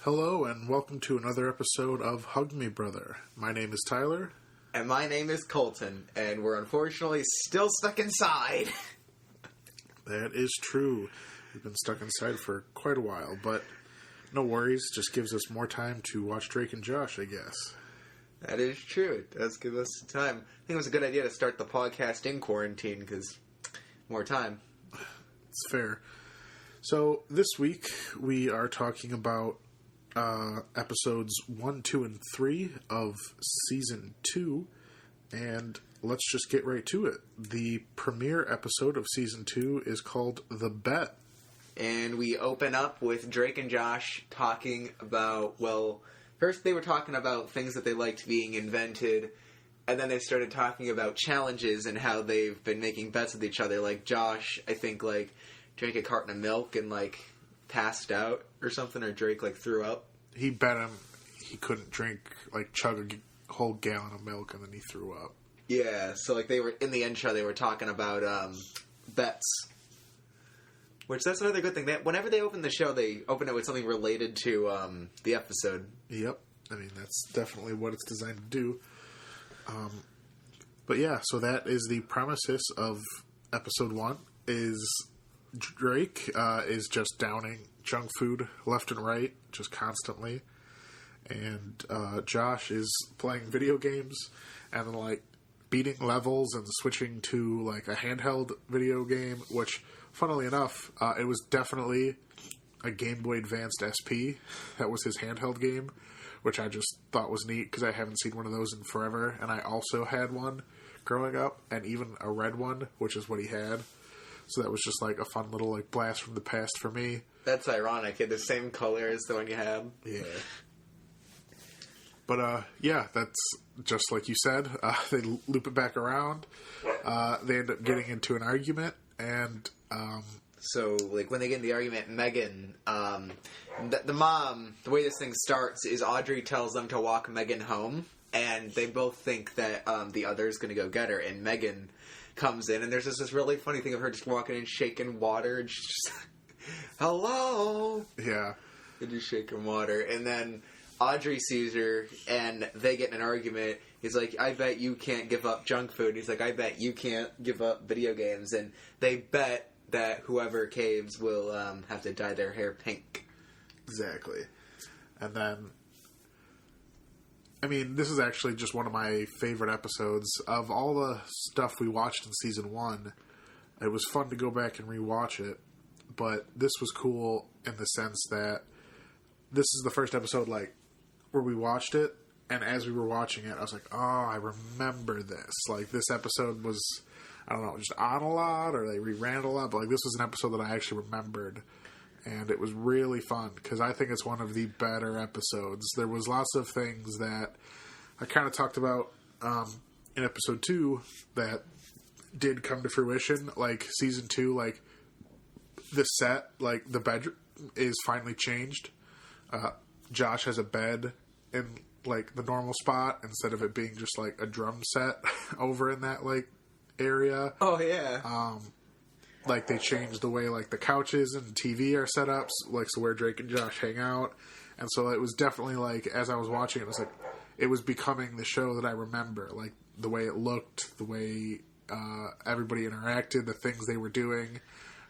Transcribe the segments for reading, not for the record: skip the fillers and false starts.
Hello and welcome to another episode of Hug Me Brother. My name is Tyler. And my name is Colton, and we're unfortunately still stuck inside. That is true. We've been stuck inside for quite a while, but no worries. Just gives us more time to watch Drake and Josh, I guess. That is true. It does give us time. I think it was a good idea to start the podcast in quarantine, because more time. It's fair. So this week we are talking about episodes 1, 2, and 3 of Season 2, and let's just get right to it. The premiere episode of Season 2 is called The Bet. And we open up with Drake and Josh talking about, first they were talking about things that they liked being invented, and then they started talking about challenges and how they've been making bets with each other. Like Josh, I think, drank a carton of milk and, passed out or something, or Drake threw up. He bet him he couldn't chug a whole gallon of milk, and then he threw up. Yeah, so they were in the intro. They were talking about bets, which that's another good thing. Whenever they open the show, they open it with something related to the episode. Yep, I mean that's definitely what it's designed to do. But yeah, so that is the premises of episode 1. Is Drake is just downing junk food left and right, just constantly. And Josh is playing video games and then, beating levels and switching to, a handheld video game, which, funnily enough, it was definitely a Game Boy Advanced SP. That was his handheld game, which I just thought was neat because I haven't seen one of those in forever. And I also had one growing up, and even a red one, which is what he had. So that was just a fun little blast from the past for me. That's ironic. It had the same color as the one you had. Yeah. But yeah, that's just like you said. They loop it back around. They end up getting into an argument, and so when they get in the argument, Megan, the mom, the way this thing starts is Audrey tells them to walk Megan home, and they both think that the other is going to go get her, and Megan comes in, and there's just this really funny thing of her just walking in, shaking water, and she's just hello. Yeah. And just shaking water, and then Audrey sees her, and they get in an argument. He's like, I bet you can't give up junk food. He's like, I bet you can't give up video games. And they bet that whoever caves will have to dye their hair pink. Exactly. And then, I mean, this is actually just one of my favorite episodes. Of all the stuff we watched in Season 1, it was fun to go back and rewatch it. But this was cool in the sense that this is the first episode, where we watched it, and as we were watching it, I was like, oh, I remember this. This episode was, I don't know, just on a lot, or they reran it a lot, but this was an episode that I actually remembered. And it was really fun, because I think it's one of the better episodes. There was lots of things that I kind of talked about in episode 2 that did come to fruition. Season 2, the set, the bedroom is finally changed. Josh has a bed in, the normal spot, instead of it being just, a drum set over in that, area. Oh, yeah. They changed the way, the couches and TV are set up, so where Drake and Josh hang out. And so it was definitely, as I was watching it, it was becoming the show that I remember. The way it looked, the way everybody interacted, the things they were doing.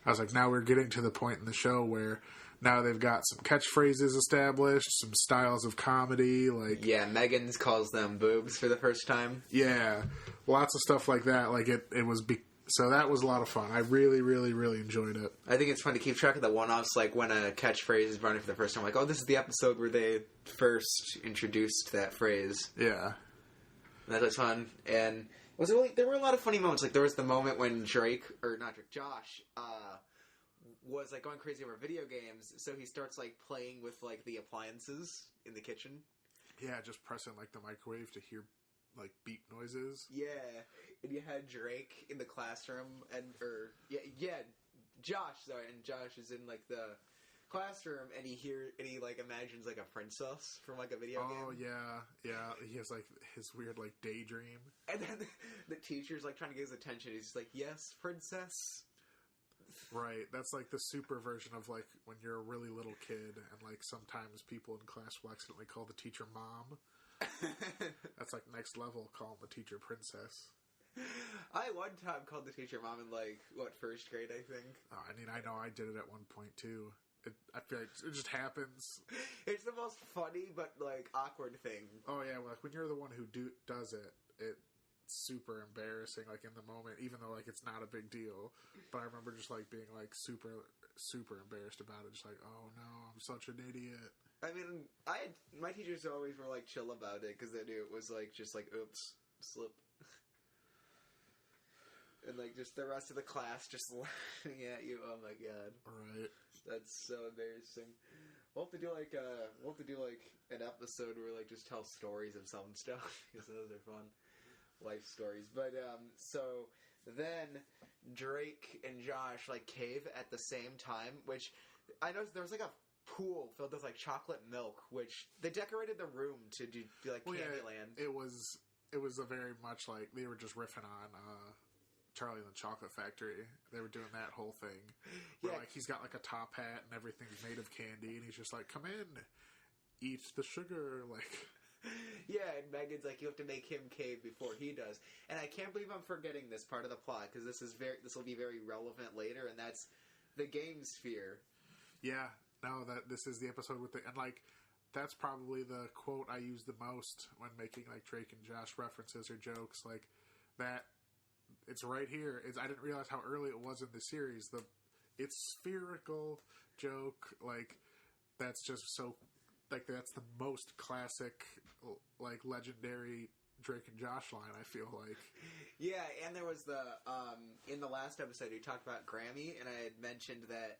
I was now we're getting to the point in the show where now they've got some catchphrases established, some styles of comedy. Yeah, Megan calls them boobs for the first time. Yeah, lots of stuff like that. It was... So that was a lot of fun. I really, really, really enjoyed it. I think it's fun to keep track of the one-offs, when a catchphrase is running for the first time. Oh, this is the episode where they first introduced that phrase. Yeah. That was fun. And there were a lot of funny moments. There was the moment when Josh, was, going crazy over video games. So he starts, playing with, the appliances in the kitchen. Yeah, just pressing, the microwave to hear, beep noises. Yeah. And you had Drake in the classroom, and Josh is in the classroom, and he imagines a princess from a video game. Oh yeah, he has his weird daydream. And then the teacher's trying to get his attention. He's just yes, princess. Right. That's like the super version of like when you're a really little kid and like sometimes people in class will accidentally call the teacher mom. That's like next level, calling the teacher princess. I one time called the teacher mom in like, first grade, I think. I mean, I know I did it at one point too. I feel like it just happens. It's the most funny but like awkward thing. Oh yeah, like when you're the one who does it, it's super embarrassing. Like in the moment, even though like it's not a big deal. But I remember just like being like super embarrassed about it. Just like, oh no, I'm such an idiot. I mean, my teachers always were like chill about it because they knew it was like just like oops, slip. And, like, just the rest of the class just laughing at you. Oh, my God. Right. That's so embarrassing. We'll have to do, like, an episode where we, like, just tell stories of some stuff. Because those are fun. Life stories. But, so, then Drake and Josh, like, cave at the same time. Which, I noticed there was, like, a pool filled with, like, chocolate milk. Which, they decorated the room to be, like, Candyland. Yeah, it was a very much, like, they were just riffing on, Charlie and the Chocolate Factory. They were doing that whole thing. Where, like, he's got, like, a top hat and everything's made of candy, and he's just like, come in, eat the sugar, like... Yeah, and Megan's like, you have to make him cave before he does. And I can't believe I'm forgetting this part of the plot, because this will be very relevant later, and that's the game sphere. Yeah, no, this is the episode with the... And, like, that's probably the quote I use the most when making, like, Drake and Josh references or jokes, like, that... It's right here. I didn't realize how early it was in the series. It's spherical joke. Like, that's just so... Like, that's the most classic, like, legendary Drake and Josh line, I feel like. Yeah, and there was in the last episode, you talked about Grammy, and I had mentioned that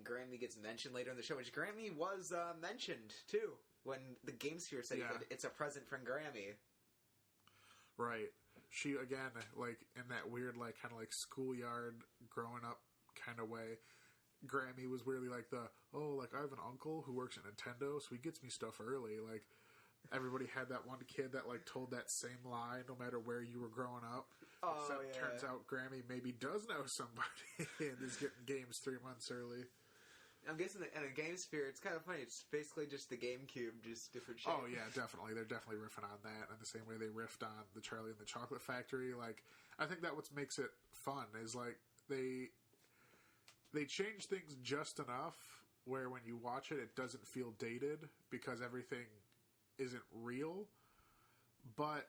Grammy gets mentioned later in the show, which Grammy was mentioned, too, when the Game Sphere said it's a present from Grammy. Right. She, again, like, in that weird, like, kind of like schoolyard growing up kind of way, Grammy was weirdly like I have an uncle who works at Nintendo, so he gets me stuff early. Like, everybody had that one kid that, like, told that same line no matter where you were growing up. Oh, except yeah. Turns out Grammy maybe does know somebody and is getting games 3 months early. I'm guessing that in a Game Sphere, it's kind of funny. It's basically just the GameCube, just different shape. Oh, yeah, definitely. They're definitely riffing on that in the same way they riffed on the Charlie and the Chocolate Factory. Like, I think that what makes it fun is, like, they change things just enough where when you watch it, it doesn't feel dated because everything isn't real. But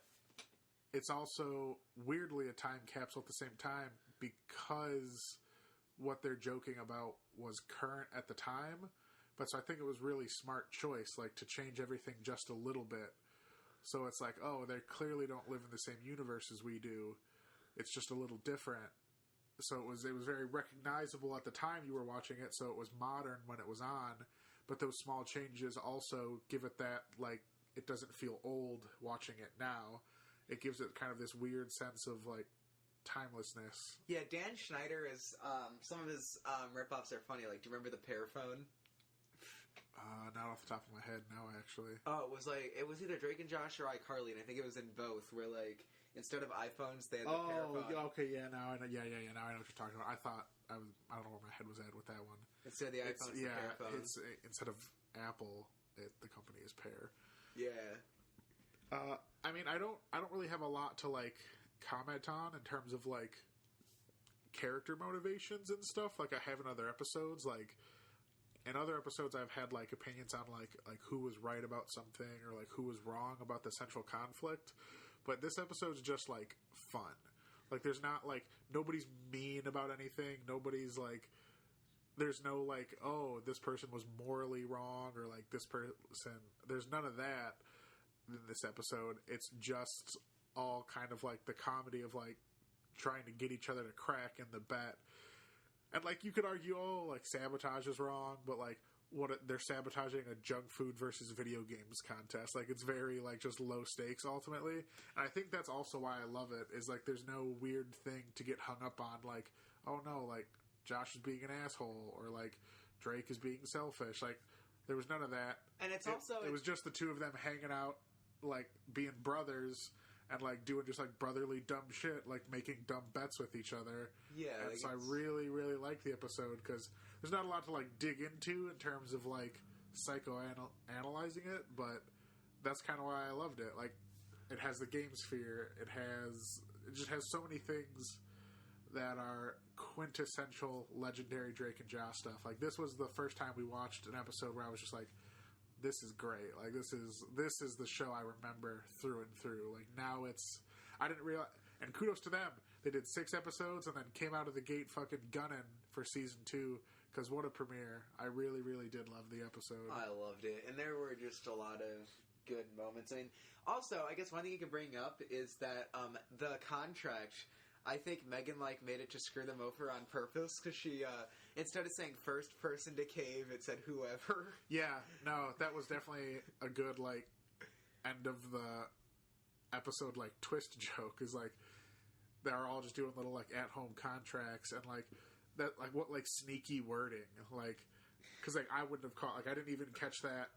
it's also, weirdly, a time capsule at the same time because... what they're joking about was current at the time. But so I think it was really smart choice, like, to change everything just a little bit. So it's like, oh, they clearly don't live in the same universe as we do. It's just a little different. So it was very recognizable at the time you were watching it, so it was modern when it was on. But those small changes also give it that, like, it doesn't feel old watching it now. It gives it kind of this weird sense of, like, timelessness. Yeah, Dan Schneider is some of his ripoffs are funny. Like, do you remember the Pearphone? Not off the top of my head, no, actually. Oh, it was either Drake and Josh or iCarly, and I think it was in both. Where, like, instead of iPhones, they had the Pearphone. Oh, okay, yeah, now I know. Yeah, now I know what you're talking about. I don't know where my head was at with that one. Instead of the iPhones, the Pearphone. It's instead of Apple, the company is Pear. Yeah. I mean, I don't really have a lot to, like, comment on in terms of, like, character motivations and stuff like I have in other episodes. Like, in other episodes I've had, like, opinions on like who was right about something or, like, who was wrong about the central conflict, but this episode's just, like, fun. Like, there's not, like, nobody's mean about anything. Nobody's, like, there's no, like, oh, this person was morally wrong or, like, this person, there's none of that in this episode. It's just all kind of like the comedy of, like, trying to get each other to crack in the bet. And, like, you could argue, oh, like, sabotage is wrong, but, like, they're sabotaging a junk food versus video games contest. Like, it's very, like, just low stakes ultimately. And I think that's also why I love it, is, like, there's no weird thing to get hung up on, like, oh no, like, Josh is being an asshole, or, like, Drake is being selfish. Like, there was none of that. And it was just the two of them hanging out, like, being brothers, and like doing just like brotherly dumb shit, like making dumb bets with each other. Yeah, and like so I really, really like the episode because there's not a lot to like dig into in terms of like psychoanalyzing it, but that's kind of why I loved it. Like, it has the game sphere, it just has so many things that are quintessential legendary Drake and Josh stuff. Like, this was the first time we watched an episode where I was just like, this is great. Like, this is the show I remember through and through. Like, now I didn't realize, and kudos to them. They did 6 episodes and then came out of the gate fucking gunning for season 2, because what a premiere. I really, really did love the episode. I loved it. And there were just a lot of good moments. I mean, also, I guess one thing you can bring up is that the contract, I think Megan made it to screw them over on purpose, because she instead of saying first person to cave, it said whoever. Yeah, no, that was definitely a good like end of the episode like twist joke. Is like they're all just doing little like at home contracts and like that, like what like sneaky wording, like because like I wouldn't have caught, like I didn't even catch that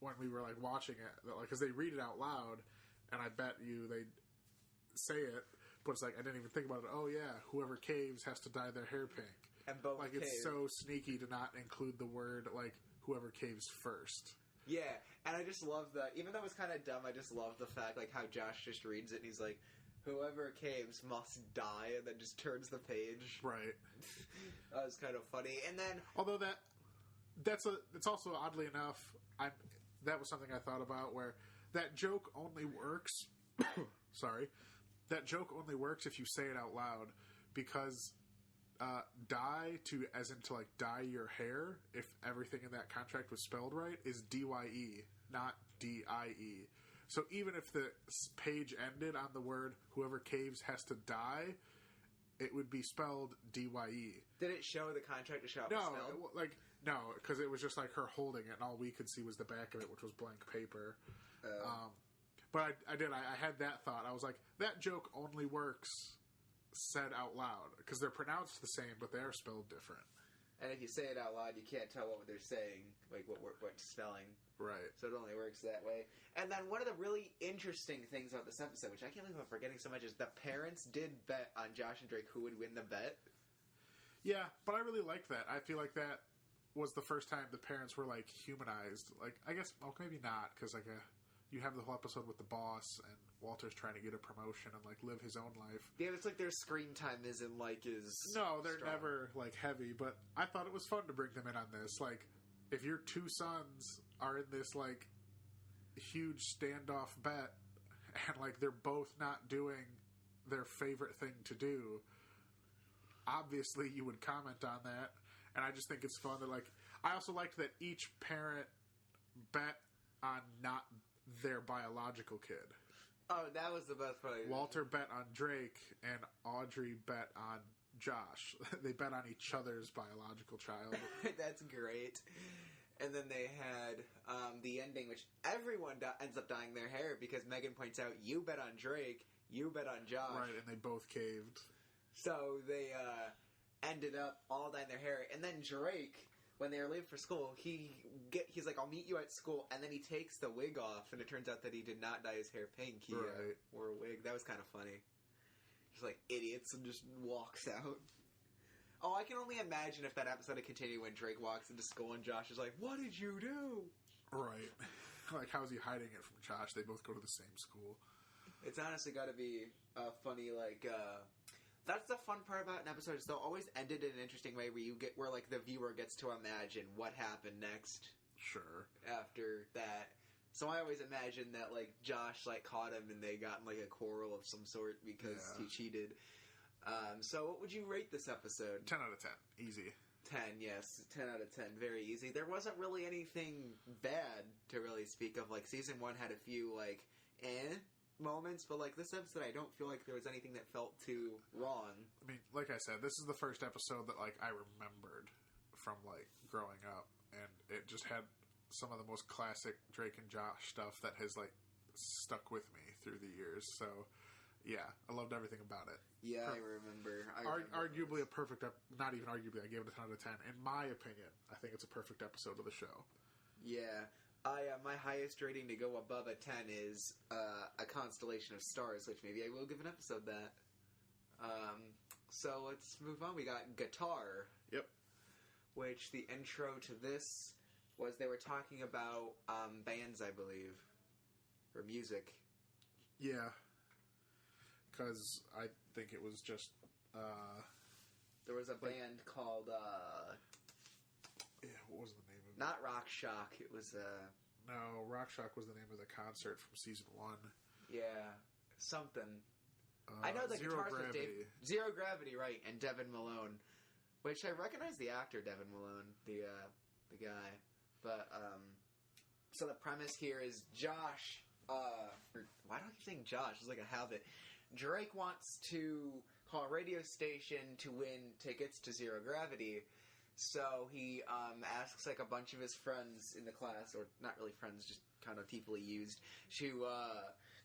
when we were like watching it, like because they read it out loud and I bet you they say it. But it's like, I didn't even think about it. Oh, yeah, whoever caves has to dye their hair pink. And both like, cave. It's so sneaky to not include the word, like, whoever caves first. Yeah, and I just love that. Even though it was kind of dumb, I just love the fact, like, how Josh just reads it and he's like, whoever caves must die, and then just turns the page. Right. That was kind of funny. And then... Although it's also, oddly enough, that was something I thought about, where that joke only works... Sorry. That joke only works if you say it out loud, because dye as in to like dye your hair, if everything in that contract was spelled right, is D-Y-E, not D-I-E. So even if the page ended on the word whoever caves has to die, it would be spelled D-Y-E. Did it show the contract to show how it was spelled? No, because it was just like her holding it, and all we could see was the back of it, which was blank paper. But I had that thought. I was like, that joke only works said out loud, because they're pronounced the same, but they're spelled different. And if you say it out loud, you can't tell what they're saying, like what spelling. Right. So it only works that way. And then one of the really interesting things about this episode, which I can't believe I'm forgetting so much, is the parents did bet on Josh and Drake who would win the bet. Yeah, but I really liked that. I feel like that was the first time the parents were, like, humanized. Like, I guess, well, maybe not, because, like, you have the whole episode with the boss, and Walter's trying to get a promotion and, like, live his own life. Yeah, it's like their screen time isn't, like, as No, they're strong. never, like, heavy, but I thought it was fun to bring them in on this. Like, if your 2 sons are in this, like, huge standoff bet, and, like, they're both not doing their favorite thing to do, obviously you would comment on that. And I just think it's fun that, like, I also liked that each parent bet on not their biological kid. Oh, that was the best part. Walter bet on Drake, and Audrey bet on Josh. They bet on each other's biological child. That's great. And then they had the ending, which everyone ends up dyeing their hair, because Megan points out, you bet on Drake, you bet on Josh. Right, and they both caved. So they ended up all dyeing their hair. And then Drake, when they were leaving for school, he's like, I'll meet you at school. And then he takes the wig off, and it turns out that he did not dye his hair pink. He wore a wig. That was kind of funny. Just like idiots, and just walks out. Oh, I can only imagine if that episode had continued when Drake walks into school and Josh is like, what did you do? Right. Like, how's he hiding it from Josh? They both go to the same school. It's honestly got to be funny, like... That's the fun part about an episode, is they'll always end it in an interesting way where like the viewer gets to imagine what happened next. Sure. After that. So I always imagine that like Josh like caught him and they got in like a quarrel of some sort because he cheated. So what would you rate this episode? 10 out of 10. Easy. 10, yes. 10 out of 10. Very easy. There wasn't really anything bad to really speak of. Like, season 1 had a few, like, moments, but like this episode I don't feel like there was anything that felt too wrong. I mean, like I said, this is the first episode that like I remembered from like growing up, and it just had some of the most classic Drake and Josh stuff that has like stuck with me through the years. So yeah, I loved everything about it. Yeah, I remember. Arguably a perfect not even arguably, I gave it a 10 out of 10. In my opinion, I think it's a perfect episode of the show. Yeah. My highest rating to go above a 10 is a constellation of stars, which maybe I will give an episode that. So let's move on. We got Guitar. Yep. Which the intro to this was they were talking about bands, I believe. Or music. Yeah. Because I think it was just... there was a band called... yeah, what was the name of it? Not Rock Shock. It was... No, Rock Shock was the name of the concert from season 1. Yeah. Something. I know the Zero guitarist was Gravity. Zero Gravity, right, and Devin Malone. Which I recognize the actor, Devin Malone, the guy. But, so the premise here is Josh... why do I keep saying Josh? It's like a habit. Drake wants to call a radio station to win tickets to Zero Gravity. So he asks like a bunch of his friends in the class, or not really friends, just kind of people he used, to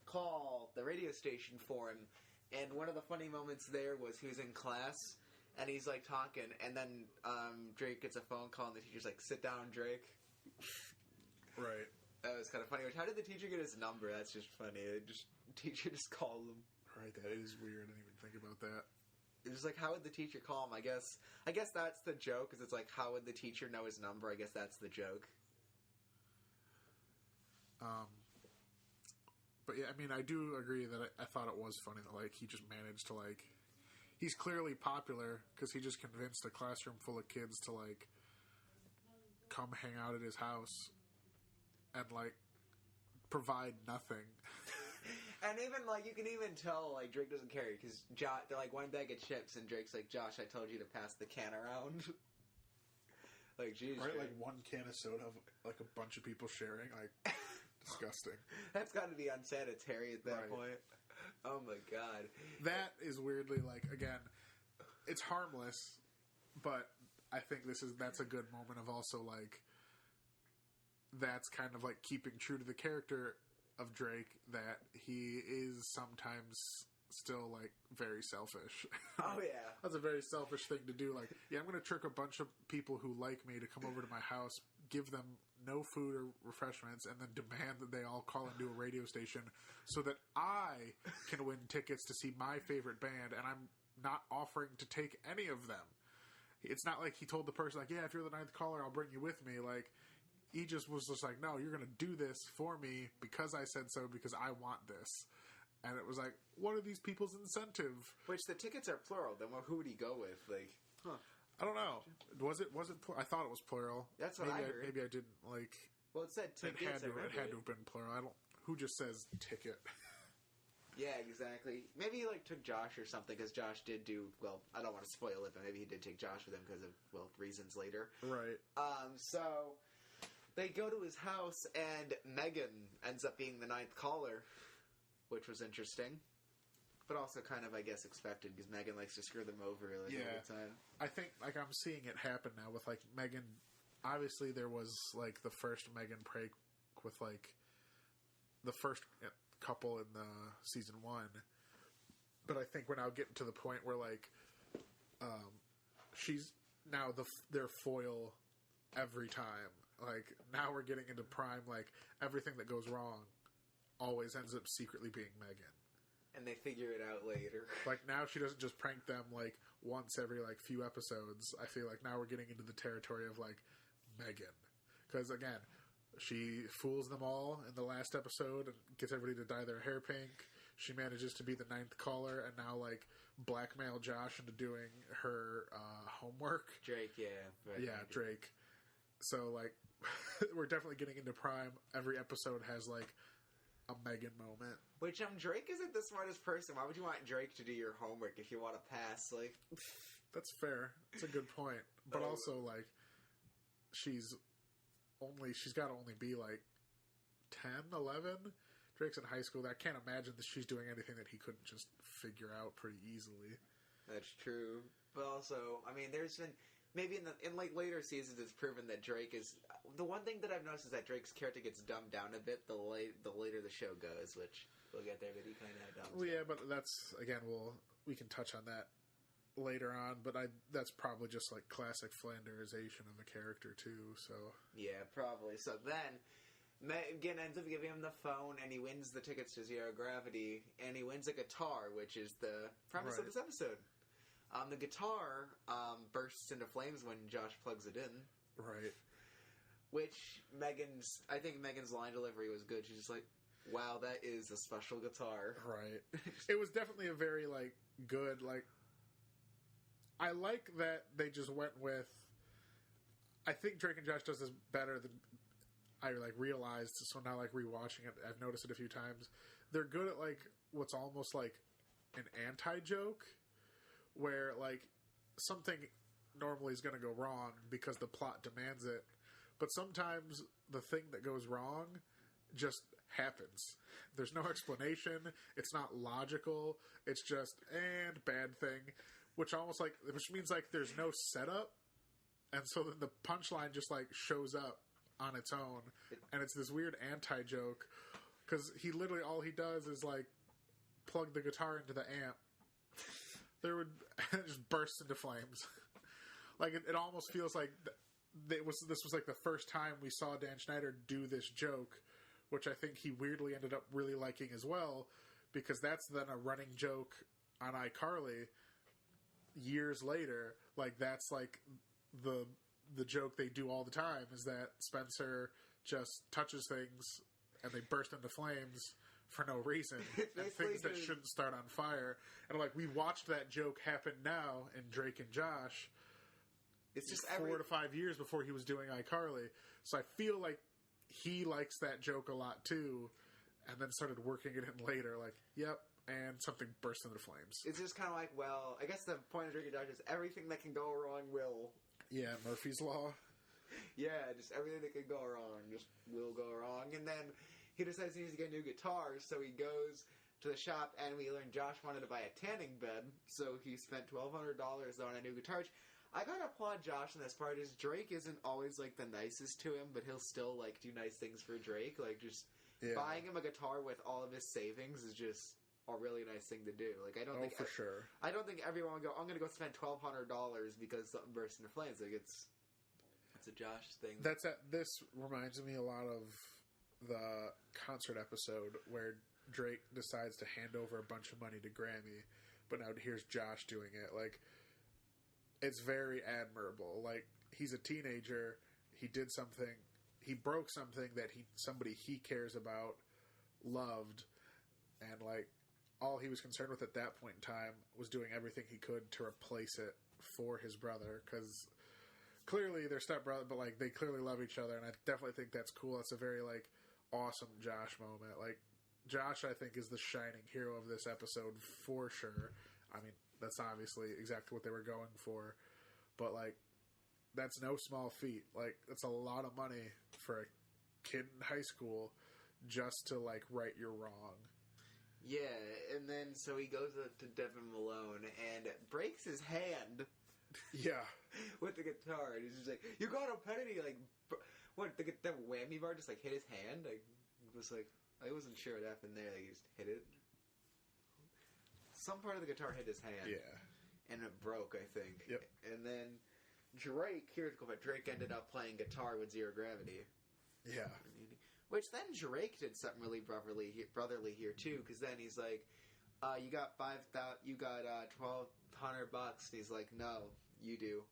call the radio station for him. And one of the funny moments there was he was in class, and he's like talking, and then Drake gets a phone call, and the teacher's like, "Sit down, Drake." Right. That was kind of funny. How did the teacher get his number? That's just funny. The teacher just called him. Right, that is weird. I didn't even think about that. It was like, how would the teacher call him? I guess that's the joke, because it's like, how would the teacher know his number? I guess that's the joke. But yeah, I mean, I do agree that I thought it was funny that, like, he just managed to, like... He's clearly popular, because he just convinced a classroom full of kids to, like, come hang out at his house and, like, provide nothing. And even, like, you can even tell, like, Drake doesn't care, because they're like, one bag of chips, and Drake's like, "Josh, I told you to pass the can around." Like, jeez. Right, Drake. like one can of soda of, like, a bunch of people sharing, like... Disgusting. That's got to be unsanitary at that Right. point. Oh my god. That is weirdly, like, again, it's harmless, but I think that's a good moment of also, like, that's kind of like keeping true to the character of Drake, that he is sometimes still, like, very selfish. Oh yeah. That's a very selfish thing to do. Like, yeah, I'm going to trick a bunch of people who like me to come over to my house, give them no food or refreshments, and then demand that they all call into a radio station so that I can win tickets to see my favorite band, and I'm not offering to take any of them. It's not like he told the person, like, yeah, if you're the ninth caller, I'll bring you with me. Like, he just was just like, no, you're going to do this for me because I said so, because I want this. And it was like, what are these people's incentive? Which the tickets are plural. Then who would he go with? Like, huh? I don't know. Was it? I thought it was plural. That's what maybe I heard. Maybe I didn't like. Well, it said It tickets. had to have been plural. I don't. Who just says ticket? Yeah, exactly. Maybe he like took Josh or something, because Josh did do well. I don't want to spoil it, but maybe he did take Josh with him because of reasons later. Right. So they go to his house, and Megan ends up being the ninth caller, which was interesting, but also kind of, I guess, expected, because Megan likes to screw them over like all the time. I think, like, I'm seeing it happen now with, like, Megan. Obviously, there was, like, the first Megan prank with, like, the first couple in the season 1, but I think we're now getting to the point where, like, she's now their foil every time. Like, now we're getting into prime, like, everything that goes wrong always ends up secretly being Megan. And they figure it out later. Like, now she doesn't just prank them, like, once every, like, few episodes. I feel like now we're getting into the territory of, like, Megan. Because, again, she fools them all in the last episode and gets everybody to dye their hair pink. She manages to be the ninth caller and now, like, blackmail Josh into doing her homework. Drake, yeah. Yeah, Drake. So, like, we're definitely getting into prime. Every episode has, like, a Megan moment. Which, Drake isn't the smartest person. Why would you want Drake to do your homework if you want to pass? Like, That's fair. It's a good point. But also, like, she's got to only be, like, 10, 11. Drake's in high school. I can't imagine that she's doing anything that he couldn't just figure out pretty easily. that's true. But also, I mean, there's been... Maybe in like later seasons, it's proven that Drake is... The one thing that I've noticed is that Drake's character gets dumbed down a bit the later the show goes, which we'll get there, but he kind of dumbs Well, yeah, down. but that's... Again, we can touch on that later on, but that's probably just, like, classic Flanderization of the character, too, so... Yeah, probably. So then, Megan ends up giving him the phone, and he wins the tickets to Zero Gravity, and he wins a guitar, which is the premise of this episode. The guitar bursts into flames when Josh plugs it in. Right. Which I think Megan's line delivery was good. She's just like, wow, that is a special guitar. Right. It was definitely a very, like, good, like... I like that they just went with... I think Drake and Josh does this better than I, like, realized. So now, like, rewatching it, I've noticed it a few times. They're good at, like, what's almost like an anti-joke, where, like, something normally is going to go wrong because the plot demands it. But sometimes the thing that goes wrong just happens. There's no explanation. It's not logical. It's just, and bad thing. Which means, like, there's no setup. And so then the punchline just, like, shows up on its own. And it's this weird anti-joke. Because all he does is, like, plug the guitar into the amp. It just bursts into flames. Like, it almost feels like... This was like the first time we saw Dan Schneider do this joke, which I think he weirdly ended up really liking as well, because that's then a running joke on iCarly years later. Like, that's like the joke they do all the time, is that Spencer just touches things and they burst into flames for no reason, and things that shouldn't start on fire. And like, we watched that joke happen now in Drake and Josh. It's just 4 to 5 years before he was doing iCarly. So I feel like he likes that joke a lot too, and then started working it in later. Like, yep, and something burst into flames. It's just kind of like, well, I guess the point of Drake and Josh is everything that can go wrong will. Yeah, Murphy's Law. Yeah, just everything that can go wrong just will go wrong. And then he decides he needs to get new guitars, so he goes to the shop, and we learn Josh wanted to buy a tanning bed, so he spent $1,200 on a new guitar. I gotta applaud Josh in this part. Is Drake isn't always, like, the nicest to him, but he'll still, like, do nice things for Drake. Like, just buying him a guitar with all of his savings is just a really nice thing to do. Like, I don't think... for sure. I don't think everyone would go, I'm gonna go spend $1,200 because something burst into flames. Like, it's a Josh thing. This reminds me a lot of the concert episode where Drake decides to hand over a bunch of money to Grammy, but now here's Josh doing it. Like... It's very admirable. Like, he's a teenager. He did something. He broke something that somebody he cares about loved. And, like, all he was concerned with at that point in time was doing everything he could to replace it for his brother. Because clearly they're stepbrother, but, like, they clearly love each other. And I definitely think that's cool. That's a very, like, awesome Josh moment. Like, Josh, I think, is the shining hero of this episode for sure. I mean, that's obviously exactly what they were going for. But, like, that's no small feat. Like, it's a lot of money for a kid in high school just to, like, right your wrong. Yeah, and then so he goes up to Devin Malone and breaks his hand. Yeah. With the guitar. And he's just like, you got a penny! Like, what, the whammy bar just, like, hit his hand? I was like, I wasn't sure what happened there. Like, he just hit it. Some part of the guitar hit his hand. Yeah. And it broke, I think. Yep. And then Drake, here's cool, but Drake ended up playing guitar with Zero Gravity. Yeah. Which then Drake did something really brotherly here too, because then he's like, you got $1,200, and he's like, no, you do.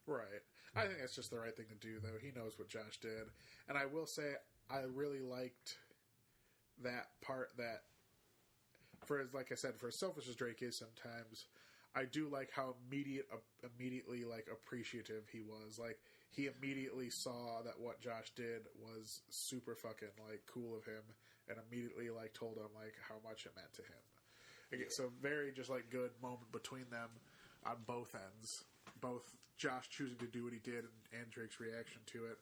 Right. I think that's just the right thing to do, though. He knows what Josh did. And I will say, I really liked that part that, like I said, for as selfish as Drake is sometimes, I do like how immediately like appreciative he was. Like, he immediately saw that what Josh did was super fucking like cool of him, and immediately like told him like how much it meant to him. Again, so very just like good moment between them on both ends. Both Josh choosing to do what he did and Drake's reaction to it.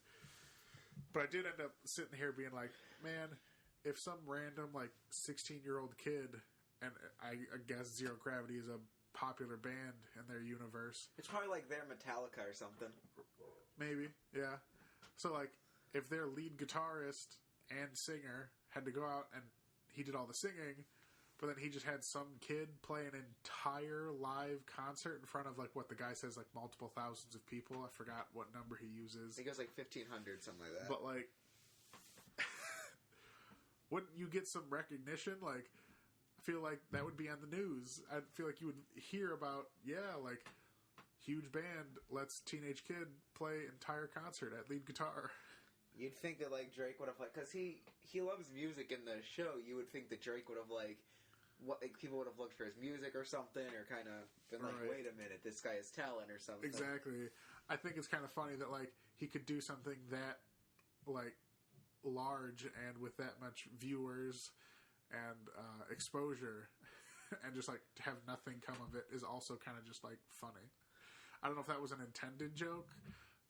But I did end up sitting here being like, man, if some random like 16-year-old kid, and I guess Zero Gravity is a popular band in their universe. It's probably like their Metallica or something. Maybe, yeah. So like, if their lead guitarist and singer had to go out and he did all the singing, but then he just had some kid play an entire live concert in front of like what the guy says like multiple thousands of people. I forgot what number he uses. I think it was like 1,500, something like that. But like, wouldn't you get some recognition? Like, I feel like that would be on the news. I feel like you would hear about, like, huge band lets teenage kid play entire concert at lead guitar. You'd think that, like, Drake would have, like, because he loves music in the show. You would think that Drake would have, like, people would have looked for his music or something, or kind of been like, wait a minute, this guy has talent or something. Exactly. I think it's kind of funny that, like, he could do something that, like, large and with that much viewers and exposure and just, like, to have nothing come of it is also kind of just, like, funny. I don't know if that was an intended joke,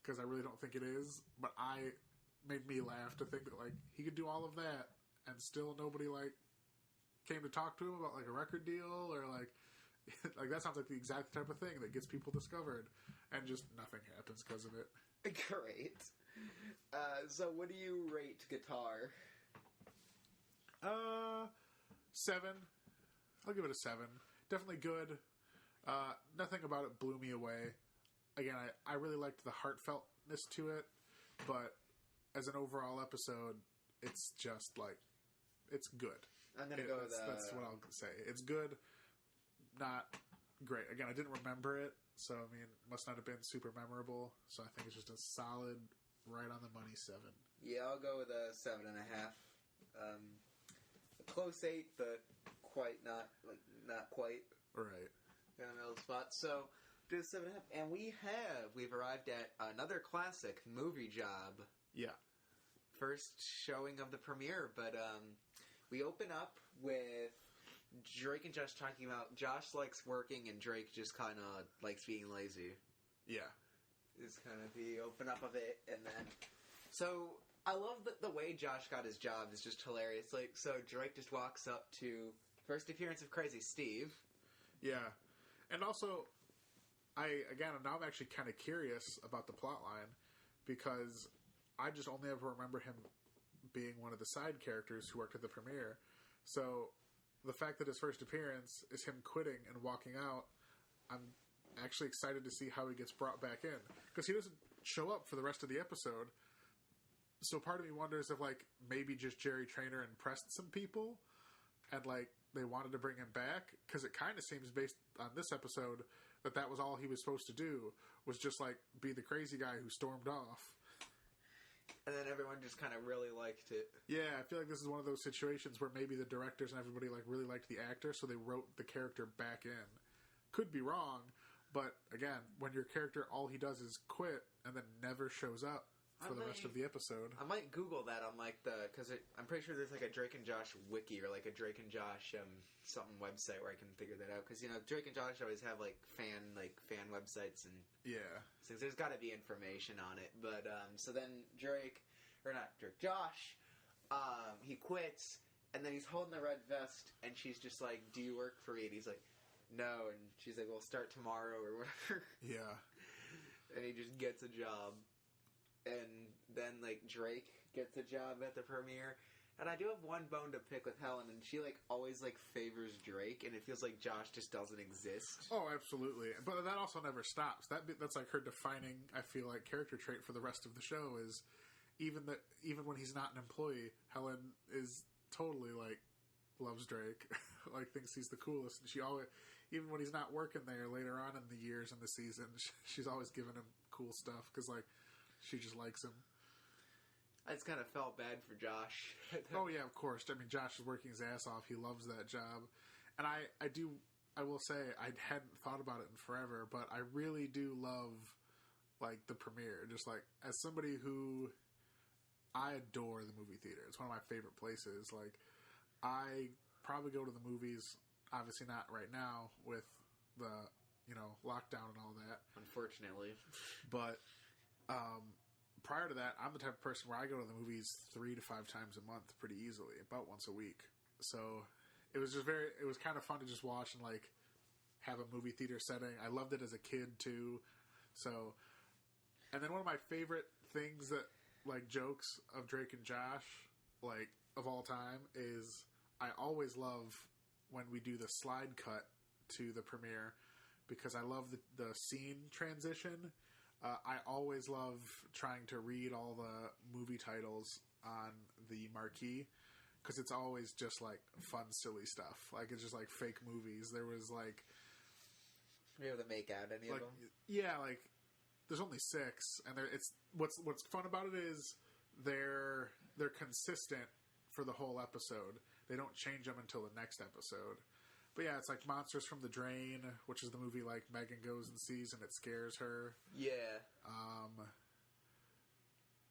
because I really don't think it is, but made me laugh to think that, like, he could do all of that and still nobody, like, came to talk to him about, like, a record deal or, like, like, that sounds like the exact type of thing that gets people discovered, and just nothing happens because of it. Great. So what do you rate Guitar? 7. I'll give it a 7. Definitely good. Nothing about it blew me away. Again, I really liked the heartfeltness to it, but as an overall episode, it's just, like, it's good. I'm going to go with that's what I'll say. It's good, not great. Again, I didn't remember it, so, I mean, it must not have been super memorable, so I think it's just a solid, right on the money 7. Yeah, I'll go with a 7.5. A close 8, but not quite. Right. In the middle spot. So, do a 7.5. And we've arrived at another classic, Movie Job. Yeah. First showing of the premiere, but we open up with Drake and Josh talking about Josh likes working and Drake just kind of likes being lazy. Yeah. Is kind of the open up of it, and then so I love the way Josh got his job is just hilarious. Like, so Drake just walks up to first appearance of Crazy Steve. Yeah. And also, now I'm actually kind of curious about the plotline, because I just only ever remember him being one of the side characters who worked at the premiere. So the fact that his first appearance is him quitting and walking out, I'm actually excited to see how he gets brought back in, because he doesn't show up for the rest of the episode. So part of me wonders if, like, maybe just Jerry Trainer impressed some people and, like, they wanted to bring him back, because it kind of seems, based on this episode, that was all he was supposed to do, was just, like, be the crazy guy who stormed off. And then everyone just kind of really liked it. Yeah, I feel like this is one of those situations where maybe the directors and everybody, like, really liked the actor, so they wrote the character back in. Could be wrong, but again, when your character, all he does is quit and then never shows up for the rest of the episode. I might Google that on, like, because I'm pretty sure there's, like, a Drake and Josh wiki or, like, a Drake and Josh something website where I can figure that out. Because, you know, Drake and Josh always have, like, fan websites and things. There's got to be information on it. But, so then Josh, he quits, and then he's holding the red vest, and she's just like, do you work for me? And he's like, no. And she's like, well, start tomorrow or whatever. Yeah. And he just gets a job. And then, like, Drake gets a job at the premiere. And I do have one bone to pick with Helen, and she, like, always, like, favors Drake, and it feels like Josh just doesn't exist. Oh, absolutely. But that also never stops. That's, like, her defining, I feel like, character trait for the rest of the show is even when he's not an employee, Helen is totally, like, loves Drake, like, thinks he's the coolest. And she always, even when he's not working there later on in the years in the season, she's always giving him cool stuff, because, like, she just likes him. I just kind of felt bad for Josh. Oh, yeah, of course. I mean, Josh is working his ass off. He loves that job. And I will say, I hadn't thought about it in forever, but I really do love, like, the premiere. Just, like, as somebody who, I adore the movie theater. It's one of my favorite places. Like, I probably go to the movies, obviously not right now with the, lockdown and all that. Unfortunately. But, prior to that, I'm the type of person where I go to the movies 3 to 5 times a month pretty easily, about once a week. So it was kind of fun to just watch and, like, have a movie theater setting. I loved it as a kid too. So, and then one of my favorite things that, like, jokes of Drake and Josh, like, of all time is I always love when we do the slide cut to the premiere, because I love the scene transition. I always love trying to read all the movie titles on the marquee, because it's always just like fun, silly stuff. Like it's just like fake movies. There was like Were you able to make out any of them? yeah, like there's only 6, and it's what's fun about it is they're consistent for the whole episode. They don't change them until the next episode. But yeah, it's like Monsters from the Drain, which is the movie like Megan goes and sees and it scares her. Yeah.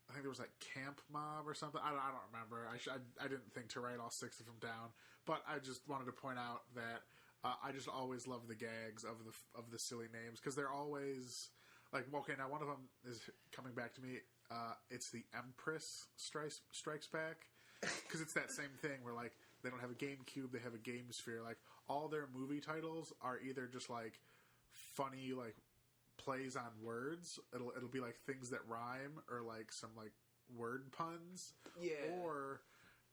I think there was like Camp Mob or something. I don't remember. I didn't think to write all 6 of them down, but I just wanted to point out that I just always love the gags of the silly names because they're always like, okay, now one of them is coming back to me. It's the Empress Strikes Back, because it's that same thing where like they don't have a GameCube, they have a Game Sphere. Like all their movie titles are either just like funny like plays on words. It'll be like things that rhyme or like some like word puns. Yeah. Or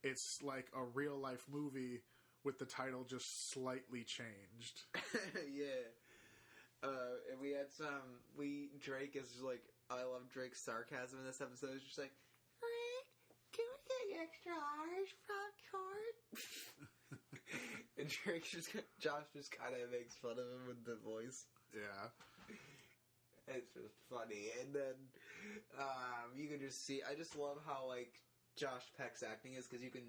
it's like a real life movie with the title just slightly changed. Yeah. And we had Drake is just like, I love Drake's sarcasm in this episode. It's just like, Rick, can we get extra large popcorn? And Josh just kind of makes fun of him with the voice. Yeah. It's just funny. And then you can just see, I just love how like Josh Peck's acting is, because you can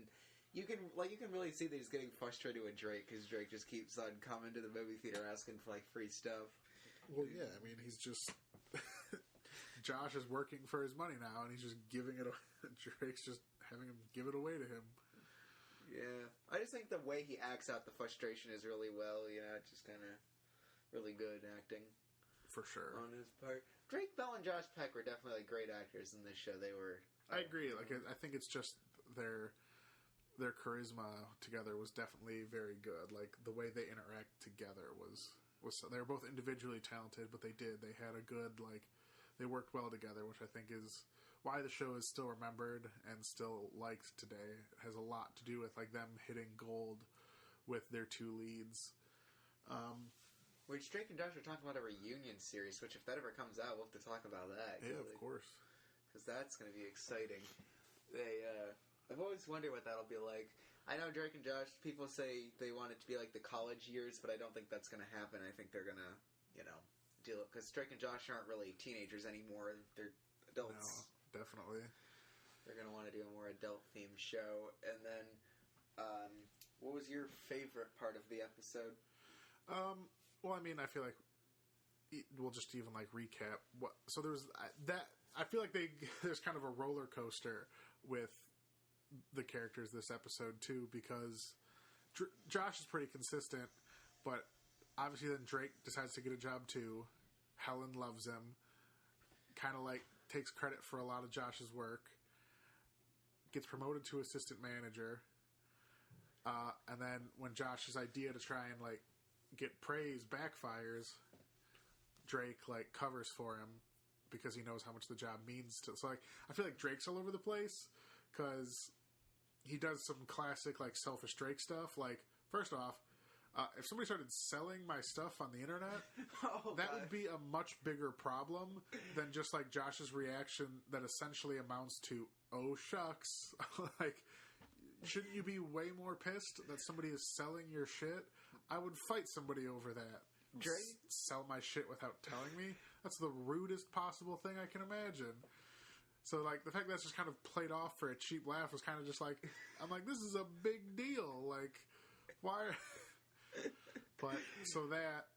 really see that he's getting frustrated with Drake, because Drake just keeps on coming to the movie theater asking for like free stuff. Well, yeah, I mean, he's just Josh is working for his money now, and he's just giving it. Drake's just having him give it away to him. Yeah, I just think the way he acts out the frustration is really well. You know, it's just kind of really good acting for sure on his part. Drake Bell and Josh Peck were definitely great actors in this show. They were. I agree. Like, I think it's just their charisma together was definitely very good. Like the way they interact together was they were both individually talented, but they had a good like. They worked well together, which I think is why the show is still remembered and still liked today. It has a lot to do with like them hitting gold with their 2 leads. Which Drake and Josh are talking about a reunion series, which if that ever comes out, we'll have to talk about that. Yeah, of course. Because that's going to be exciting. I've always wondered what that'll be like. I know Drake and Josh, people say they want it to be like the college years, but I don't think that's going to happen. I think they're going to, deal it. Because Drake and Josh aren't really teenagers anymore. They're adults. No, definitely. They're going to want to do a more adult-themed show. And then, what was your favorite part of the episode? Well, I mean, I feel like we'll just even like recap. So there's that. I feel like there's kind of a roller coaster with the characters this episode too, because Josh is pretty consistent, but obviously then Drake decides to get a job too. Helen loves him, kind of like takes credit for a lot of Josh's work, gets promoted to assistant manager, and then when Josh's idea to try and like get praise backfires, Drake like covers for him because he knows how much the job means to. So like I feel like Drake's all over the place because he does some classic like selfish Drake stuff. Like first off, if somebody started selling my stuff on the internet, that would be a much bigger problem than just like Josh's reaction that essentially amounts to, oh shucks. Like, shouldn't you be way more pissed that somebody is selling your shit? I would fight somebody over that. Drake? Sell my shit without telling me? That's the rudest possible thing I can imagine. So, like, the fact that that's just kind of played off for a cheap laugh was kind of just like, I'm like, this is a big deal. Like, why? But, so that,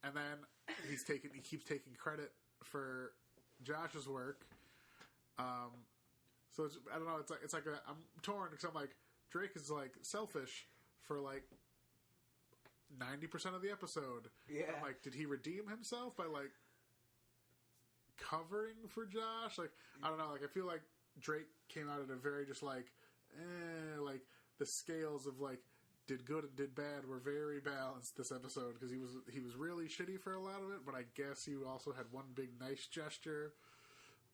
and then he keeps taking credit for Josh's work. So, I don't know, it's like I'm torn because I'm like, Drake is, like, selfish for, like, 90% of the episode. Yeah. I'm like, did he redeem himself by, like, covering for Josh? Like, I don't know, like, I feel like Drake came out at a very just like the scales of like did good and did bad were very balanced this episode because he was really shitty for a lot of it, but I guess he also had one big nice gesture.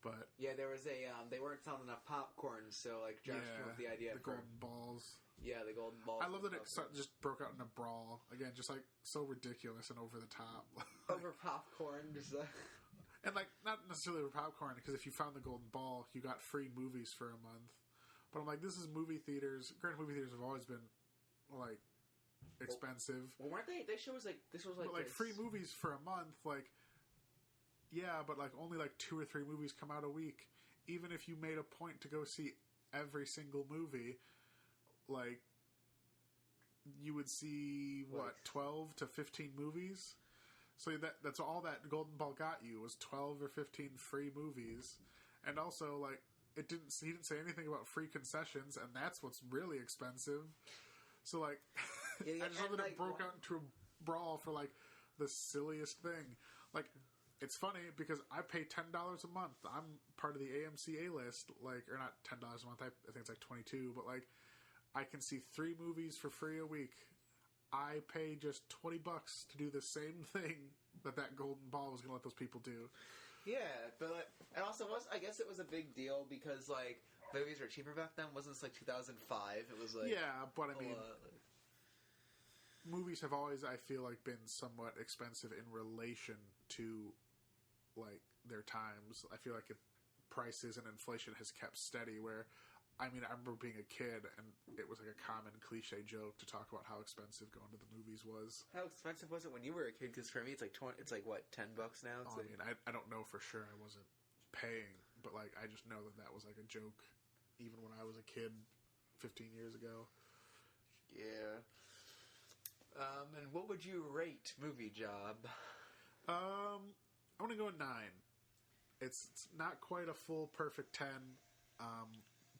But yeah, there was they weren't selling enough popcorn, so like Josh came up with the idea the for golden balls. Yeah, the golden balls. I love that it just broke out in a brawl again, just like so ridiculous and over the top. Over popcorn, just and like not necessarily over popcorn, because if you found the golden ball, you got free movies for a month. But I'm like, this is movie theaters. Granted, movie theaters have always been like expensive. Well, weren't they? This show was like But like free movies for a month, like yeah, but like only like 2 or 3 movies come out a week. Even if you made a point to go see every single movie, like you would see what 12 to 15 movies. So that's all that Golden Ball got you was 12 or 15 free movies, and also like he didn't say anything about free concessions, and that's what's really expensive. So like, I just love that it broke out into a brawl for like the silliest thing. Like, it's funny because I pay $10 a month. I'm part of the AMC A list, like, or not $10 a month. I think it's like $22, but like, I can see 3 movies for free a week. I pay just $20 to do the same thing that Golden Ball was going to let those people do. Yeah, but like, and also I guess it was a big deal because like movies were cheaper back then. Wasn't this like 2005? It was like but I mean, movies have always, I feel like, been somewhat expensive in relation to like their times. I feel like if prices and inflation has kept steady, where I mean, I remember being a kid and it was like a common cliche joke to talk about how expensive going to the movies was. How expensive was it when you were a kid? Because for me, it's like it's like what, $10 now. I mean, I don't know for sure. I wasn't paying, but like I just know that was like a joke, even when I was a kid, 15 years ago. Yeah. And what would you rate Movie Job? I'm gonna go 9. It's not quite a full perfect 10.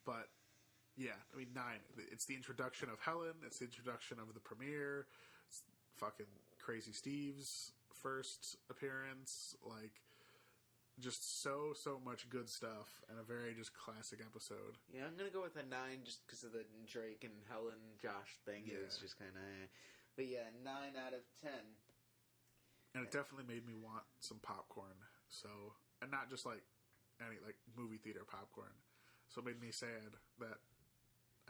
But, yeah, I mean, 9. It's the introduction of Helen. It's the introduction of the premiere. It's fucking Crazy Steve's first appearance. Like, just so much good stuff. And a very just classic episode. Yeah, I'm going to go with a 9 just because of the Drake and Helen Josh thing. Yeah. It was just kind of... But, yeah, 9 out of 10. And it definitely made me want some popcorn. So, and not just, like, any, like, movie theater popcorn. So it made me sad that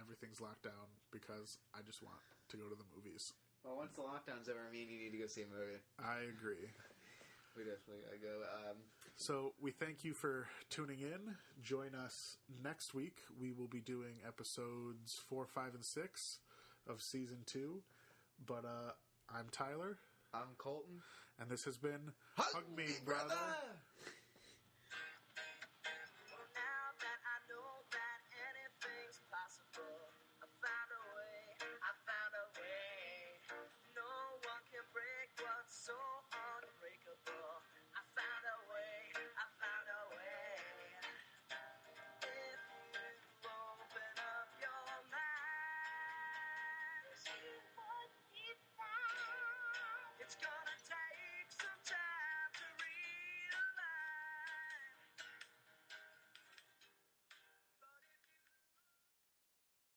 everything's locked down because I just want to go to the movies. Well, once the lockdown's over, me and you need to go see a movie. I agree. We definitely gotta go. So we thank you for tuning in. Join us next week. We will be doing episodes 4, 5, and 6 of Season 2. But I'm Tyler. I'm Colton. And this has been Hug Me, Brother.